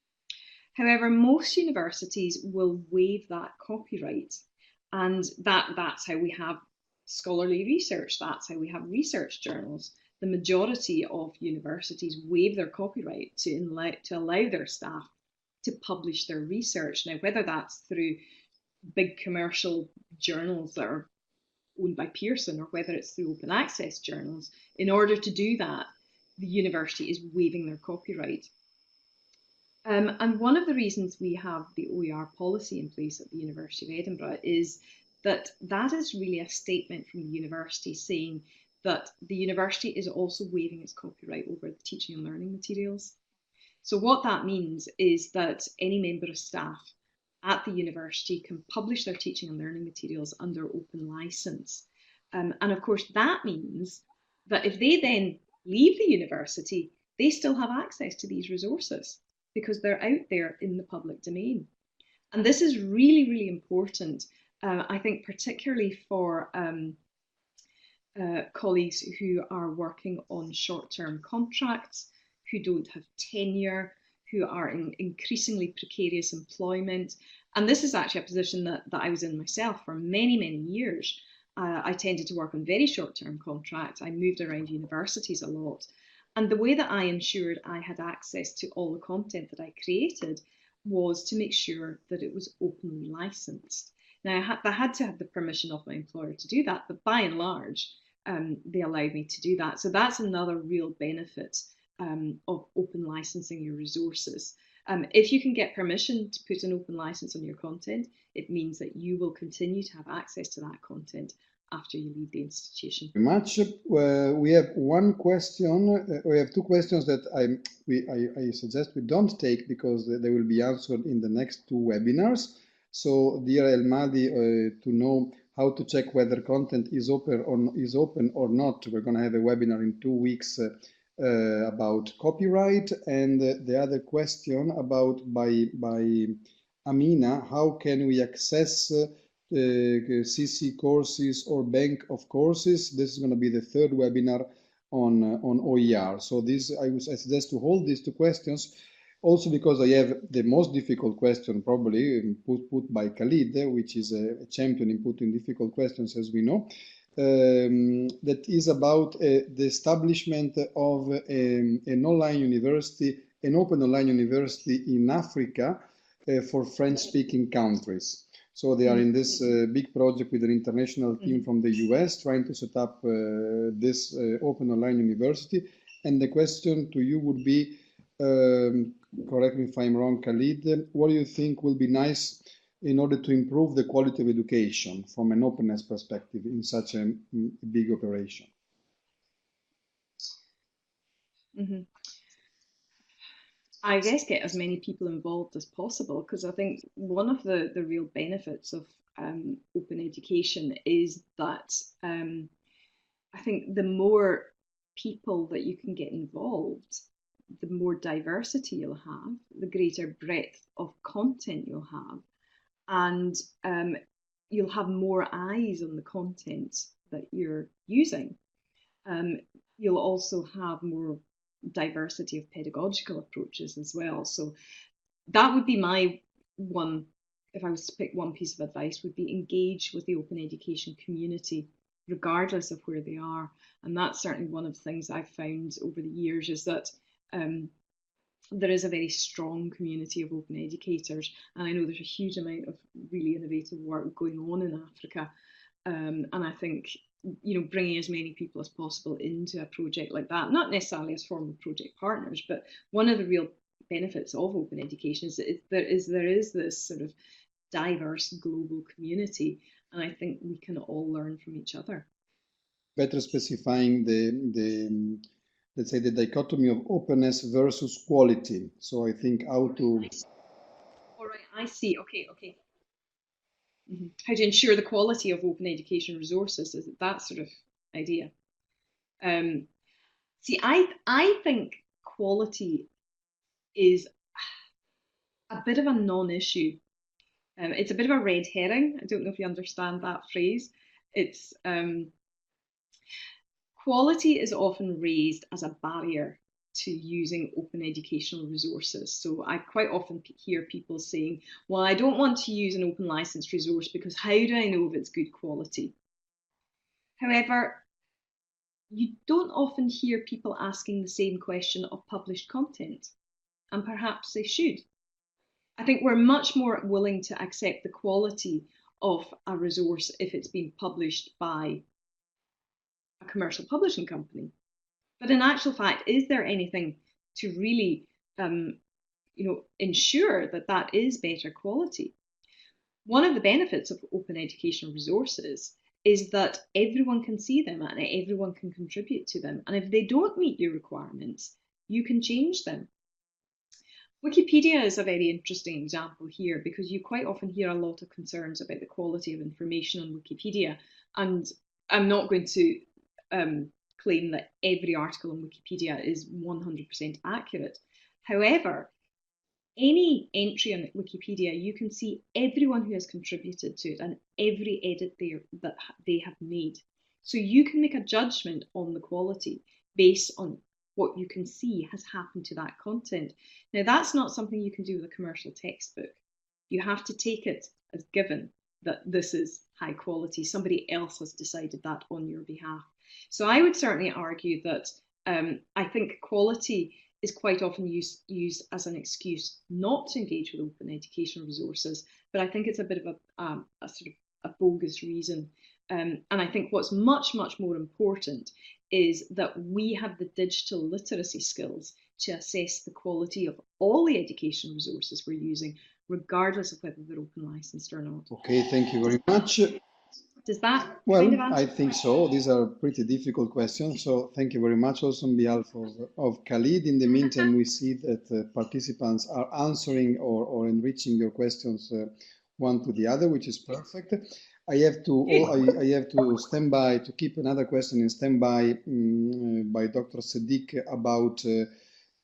However, most universities will waive that copyright, and that's how we have scholarly research, that's how we have research journals. The majority of universities waive their copyright to allow their staff to publish their research. Now, whether that's through big commercial journals that are owned by Pearson, or whether it's through open access journals, in order to do that, the university is waiving their copyright. And one of the reasons we have the OER policy in place at the University of Edinburgh is that is really a statement from the university saying that the university is also waiving its copyright over the teaching and learning materials. So what that means is that any member of staff at the university can publish their teaching and learning materials under open license. And of course, that means that if they then leave the university, they still have access to these resources because they're out there in the public domain. And this is really, really important, I think, particularly for colleagues who are working on short-term contracts, who don't have tenure, who are in increasingly precarious employment. And this is actually a position that I was in myself for many, many years. I tended to work on very short-term contracts. I moved around universities a lot. And the way that I ensured I had access to all the content that I created was to make sure that it was openly licensed. Now, I had to have the permission of my employer to do that, but by and large, they allowed me to do that. So that's another real benefit of open licensing your resources. If you can get permission to put an open license on your content, it means that you will continue to have access to that content after you leave the institution. Very much. We have one question. We have two questions that I suggest we don't take because they will be answered in the next two webinars. So, dear El Mahdi, to know how to check whether content is open or not, we're going to have a webinar in 2 weeks about copyright. And the other question about by Amina, how can we access CC courses or bank of courses? This is going to be the third webinar on OER. So I suggest to hold these two questions, also because I have the most difficult question probably put by Khalid, which is a champion in putting difficult questions, as we know. That is about the establishment of an online university, an open online university in Africa for French-speaking countries. So they are in this big project with an international team from the US trying to set up this open online university. And the question to you would be, correct me if I'm wrong, Khalid, what do you think will be nice in order to improve the quality of education from an openness perspective in such a big operation? I guess get as many people involved as possible, because I think one of the real benefits of open education is that I think the more people that you can get involved, the more diversity you'll have, the greater breadth of content you'll have, and you'll have more eyes on the content that you're using. You'll also have more diversity of pedagogical approaches as well. So that would be my one, if I was to pick one piece of advice, would be engage with the open education community, regardless of where they are. And that's certainly one of the things I've found over the years, is that there is a very strong community of open educators. And I know there's a huge amount of really innovative work going on in Africa. And I think, you know, bringing as many people as possible into a project like that, not necessarily as formal project partners, but one of the real benefits of open education is that there is this sort of diverse global community, and I think we can all learn from each other. Better specifying the let's say the dichotomy of openness versus quality. So I think how to. All right, I see. Okay. How to ensure the quality of open education resources, is that sort of idea. See, I think quality is a bit of a non-issue. It's a bit of a red herring. I don't know if you understand that phrase. It's quality is often raised as a barrier to using open educational resources. So I quite often hear people saying, well, I don't want to use an open licensed resource because how do I know if it's good quality? However, you don't often hear people asking the same question of published content, and perhaps they should. I think we're much more willing to accept the quality of a resource if it's been published by a commercial publishing company. But in actual fact, is there anything to really, ensure that that is better quality? One of the benefits of open educational resources is that everyone can see them and everyone can contribute to them. And if they don't meet your requirements, you can change them. Wikipedia is a very interesting example here, because you quite often hear a lot of concerns about the quality of information on Wikipedia. And I'm not going to claim that every article on Wikipedia is 100% accurate. However, any entry on Wikipedia, you can see everyone who has contributed to it and every edit that they have made. So you can make a judgment on the quality based on what you can see has happened to that content. Now, that's not something you can do with a commercial textbook. You have to take it as given that this is high quality. Somebody else has decided that on your behalf. So I would certainly argue that I think quality is quite often used as an excuse not to engage with open education resources, but I think it's a bit of a sort of a bogus reason. And I think what's much, much more important is that we have the digital literacy skills to assess the quality of all the education resources we're using, regardless of whether they're open licensed or not. Okay, thank you very much. Does that Well, kind of answer? I think so. These are pretty difficult questions. So thank you very much also on behalf of Khalid. In the meantime, we see that participants are answering or enriching your questions one to the other, which is perfect. I have to stand by to keep another question in standby by Dr. Siddiq about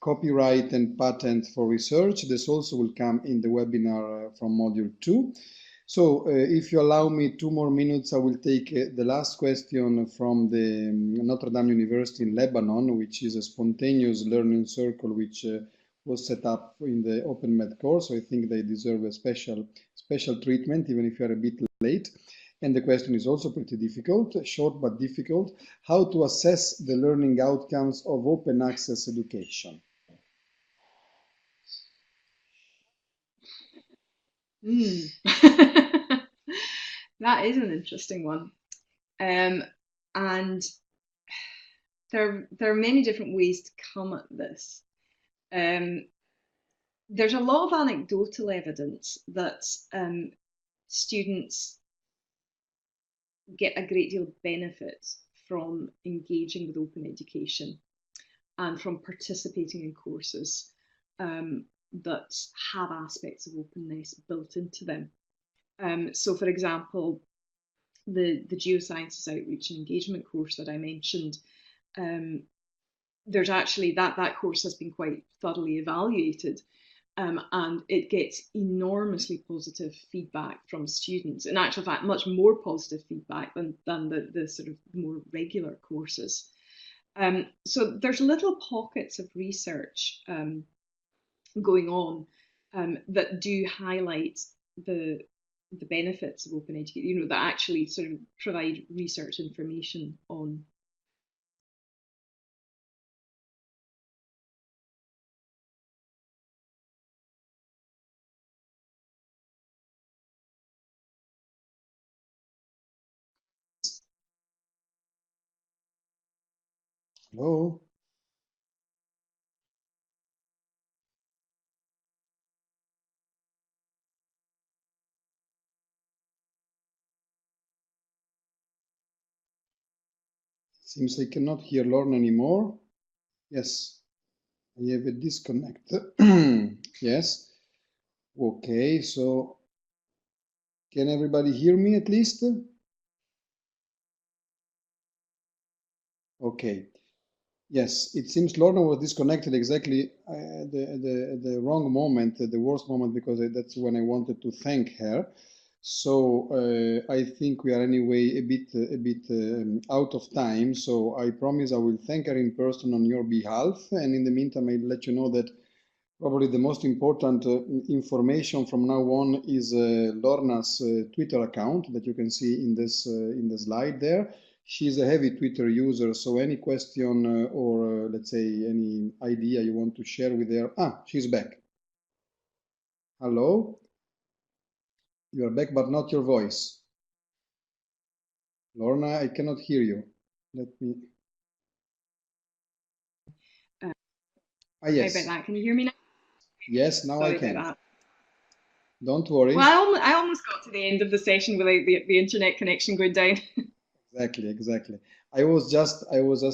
copyright and patent for research. This also will come in the webinar from module 2. So if you allow me 2 more minutes, I will take the last question from the Notre Dame University in Lebanon, which is a spontaneous learning circle which was set up in the OpenMed course. So I think they deserve a special treatment, even if you are a bit late. And the question is also pretty difficult, short but difficult. How to assess the learning outcomes of open access education? That is an interesting one. And there are many different ways to come at this. There's a lot of anecdotal evidence that students get a great deal of benefit from engaging with open education and from participating in courses that have aspects of openness built into them. So, for example, the Geosciences Outreach and Engagement course that I mentioned, there's actually that course has been quite thoroughly evaluated, and it gets enormously positive feedback from students. In actual fact, much more positive feedback than the sort of more regular courses. So there's little pockets of research going on that do highlight the benefits of open education, that actually sort of provide research information on. Hello? Seems I cannot hear Lorna anymore. Yes, I have a disconnect. Yes. Okay, so can everybody hear me at least? Okay. Yes, it seems Lorna was disconnected exactly the wrong moment, the worst moment, because that's when I wanted to thank her. So I think we are anyway a bit out of time. So I promise I will thank her in person on your behalf. And in the meantime, I'll let you know that probably the most important information from now on is Lorna's Twitter account that you can see in this in the slide there. She's a heavy Twitter user, so any question or let's say any idea you want to share with her. She's back. Hello? You are back, but not your voice. Lorna, I cannot hear you. Let me. Yes. Sorry about that. Can you hear me now? Yes, now Sorry I can. about that. Don't worry. Well, I almost got to the end of the session without the internet connection going down. Exactly. I was just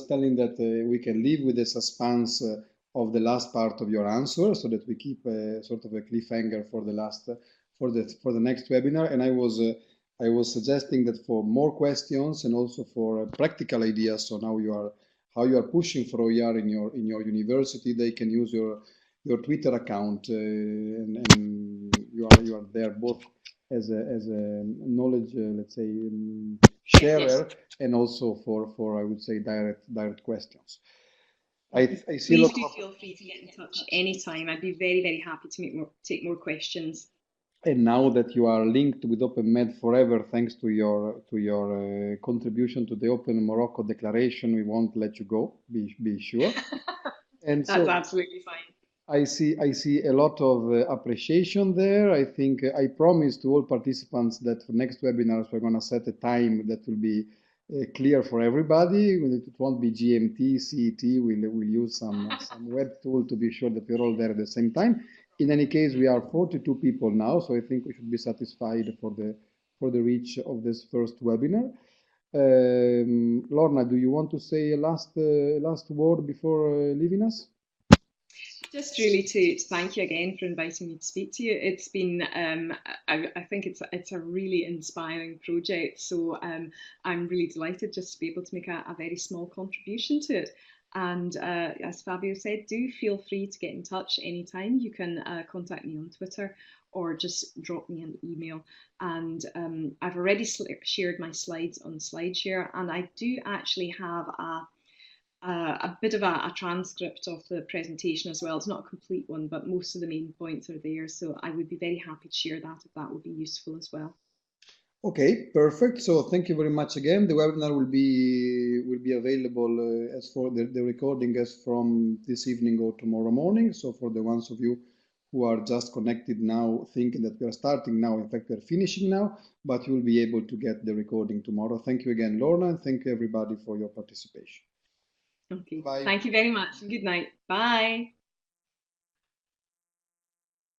telling that we can live with the suspense of the last part of your answer, so that we keep sort of a cliffhanger for the last for the next webinar. And I was suggesting that for more questions and also for practical ideas. So now you are how you are pushing for OER in your university, they can use your Twitter account, and you are there both as a knowledge, let's say, sharer, and also for I would say direct questions. I see Please do feel free to get in touch anytime. I'd be very, very happy to take more questions. And now that you are linked with OpenMed forever, thanks to your contribution to the Open Morocco Declaration, we won't let you go. Be sure. And That's so absolutely fine. I see a lot of appreciation there. I think I promise to all participants that for next webinars we're going to set a time that will be clear for everybody. It won't be GMT, CET. We'll use some web tool to be sure that we're all there at the same time. In any case, we are 42 people now, so I think we should be satisfied for the reach of this first webinar. Lorna, do you want to say a last word before leaving us? Just really to thank you again for inviting me to speak to you. It's been, I think it's a really inspiring project. So I'm really delighted just to be able to make a very small contribution to it. And as Fabio said, do feel free to get in touch anytime. You can contact me on Twitter or just drop me an email. And I've already shared my slides on SlideShare, and I do actually have a bit of a transcript of the presentation as well. It's not a complete one, but most of the main points are there. So I would be very happy to share that if that would be useful as well. Okay, perfect. So thank you very much again. The webinar will be available as for the recording as from this evening or tomorrow morning. So for the ones of you who are just connected now, thinking that we are starting now, in fact, we're finishing now, but you will be able to get the recording tomorrow. Thank you again, Lorna, and thank you everybody for your participation. Okay, Bye. thank you very much. Good night. Bye.